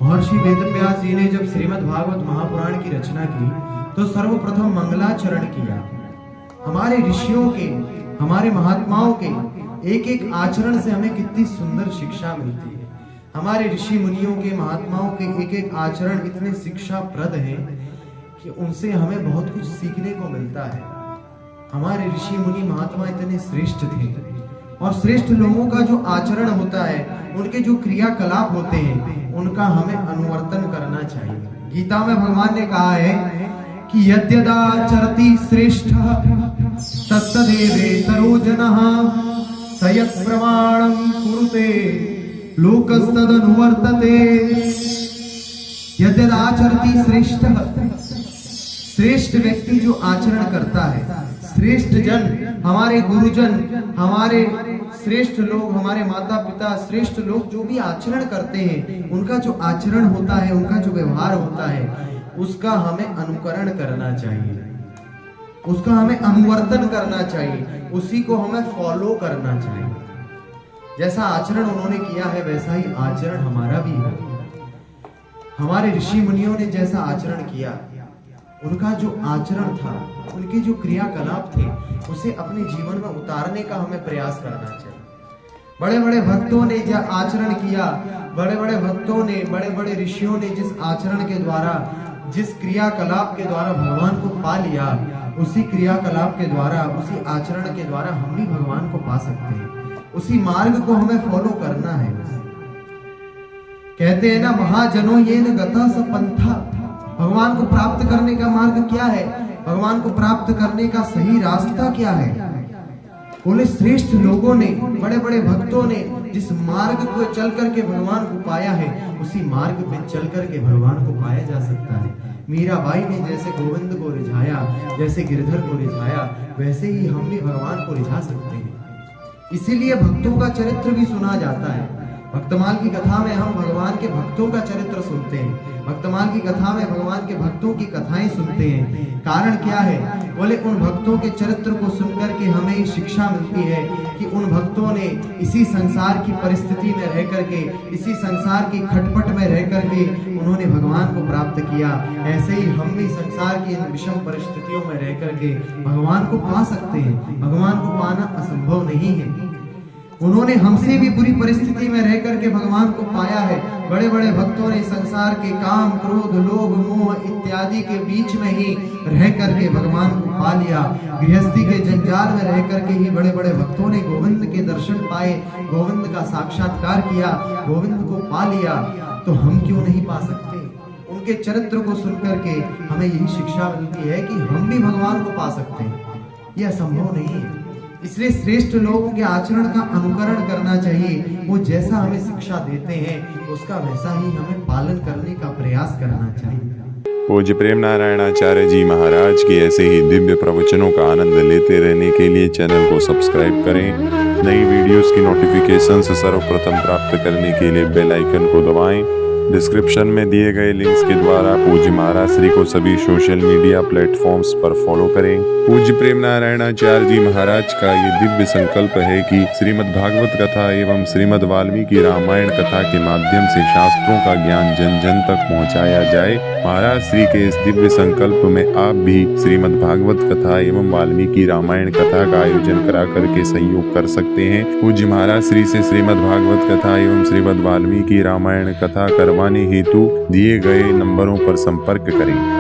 महर्षि वेदव्यास जी ने जब श्रीमद् भागवत महापुराण की रचना की तो सर्वप्रथम मंगलाचरण किया। हमारे ऋषियों के, हमारे महात्माओं के एक एक आचरण से हमें कितनी सुंदर शिक्षा मिलती है। हमारे ऋषि मुनियों के, महात्माओं के एक एक आचरण इतने शिक्षाप्रद हैं कि उनसे हमें बहुत कुछ सीखने को मिलता है। हमारे ऋषि मुनि महात्मा इतने श्रेष्ठ थे और श्रेष्ठ लोगों का जो आचरण होता है, उनके जो क्रियाकलाप होते हैं, उनका हमें अनुवर्तन करना चाहिए। गीता में भगवान ने कहा है कि यद्यदाचरति श्रेष्ठः तत्तदेवेतरो जनः स यत् प्रमाणं कुरुते लोकस्तदनुवर्तते। यद्यदाचरति श्रेष्ठः, श्रेष्ठ व्यक्ति जो आचरण करता है, श्रेष्ठ जन, हमारे गुरुजन, हमारे श्रेष्ठ लोग, हमारे माता पिता, श्रेष्ठ लोग जो भी आचरण करते हैं, उनका जो आचरण होता है, उनका जो व्यवहार होता है, उसका हमें अनुकरण करना चाहिए, उसका हमें अनुवर्तन करना चाहिए, उसी को हमें फॉलो करना चाहिए। जैसा आचरण उन्होंने किया है वैसा ही आचरण हमारा भी है। हमारे ऋषि मुनियों ने जैसा आचरण किया, उनका जो आचरण था, उनके जो क्रियाकलाप थे, उसे अपने जीवन में उतारने का हमें प्रयास करना चाहिए। बड़े बड़े भक्तों ने जो आचरण किया, बड़े बड़े भक्तों ने, बड़े बड़े ऋषियों ने जिस आचरण के द्वारा, जिस क्रियाकलाप के द्वारा भगवान को पा लिया, उसी क्रियाकलाप के द्वारा, उसी आचरण के द्वारा हम भी भगवान को पा सकते हैं। उसी मार्ग को हमें फॉलो करना है। कहते हैं ना, महाजनों ये न गता स पंथा। भगवान को प्राप्त करने का मार्ग क्या है? भगवान को प्राप्त करने का सही रास्ता क्या है? बोले श्रेष्ठ लोगों ने, बड़े बड़े भक्तों ने जिस मार्ग को चल करके भगवान को पाया है, उसी मार्ग पे चल करके भगवान को पाया जा सकता है। मीराबाई ने जैसे गोविंद को रिझाया, जैसे गिरधर को रिझाया, वैसे ही हम भी भगवान को रिझा सकते हैं। इसीलिए भक्तों का चरित्र भी सुना जाता है। भक्तमाल की कथा में हम भगवान के भक्तों का चरित्र सुनते हैं। भक्तमाल की कथा में भगवान के भक्तों की कथाएं सुनते हैं। कारण क्या है? बोले उन भक्तों के चरित्र को सुनकर के हमें शिक्षा मिलती है कि उन भक्तों ने इसी संसार की परिस्थिति में रह करके, इसी संसार की खटपट में रह करके उन्होंने भगवान को प्राप्त किया। ऐसे ही हम भी संसार की इन विषम परिस्थितियों में रह करके भगवान को पा सकते हैं। भगवान को पाना असंभव नहीं है। उन्होंने हमसे भी बुरी परिस्थिति में रह करके भगवान को पाया है। बड़े बड़े भक्तों ने संसार के काम, क्रोध, लोभ, मोह इत्यादि के बीच में ही रह करके भगवान को पा लिया। गृहस्थी के जंजाल में रह करके ही बड़े बड़े भक्तों ने गोविंद के दर्शन पाए, गोविंद का साक्षात्कार किया, गोविंद को पा लिया। तो हम क्यों नहीं पा सकते? उनके चरित्र को सुन करके हमें यही शिक्षा मिलती है कि हम भी भगवान को पा सकते हैं। यह असंभव नहीं है। इसलिए श्रेष्ठ लोगों के आचरण का अनुकरण करना चाहिए। वो जैसा हमें शिक्षा देते हैं, उसका वैसा ही हमें पालन करने का प्रयास करना चाहिए। पूज्य प्रेम नारायणाचार्य जी महाराज की ऐसे ही दिव्य प्रवचनों का आनंद लेते रहने के लिए चैनल को सब्सक्राइब करें। नई वीडियोस की नोटिफिकेशन से सर्वप्रथम प्राप्त करने के लिए बेल आइकन को दबाएं। डिस्क्रिप्शन में दिए गए लिंक्स के द्वारा पूज्य महाराज श्री को सभी सोशल मीडिया प्लेटफॉर्म्स पर फॉलो करें। पूज्य प्रेम नारायणाचार्य जी महाराज का ये दिव्य संकल्प है कि श्रीमद् भागवत कथा एवं श्रीमद् वाल्मीकि रामायण कथा के माध्यम से शास्त्रों का ज्ञान जन जन तक पहुंचाया जाए। महाराज श्री के इस दिव्य संकल्प में आप भी श्रीमद् भागवत कथा एवं वाल्मीकि रामायण कथा का आयोजन करा करके सहयोग कर सकते हैं। पूज्य महाराज श्री से श्रीमद् भागवत कथा एवं श्रीमद् वाल्मीकि रामायण कथा करवाने हेतु दिए गए नंबरों पर संपर्क करें।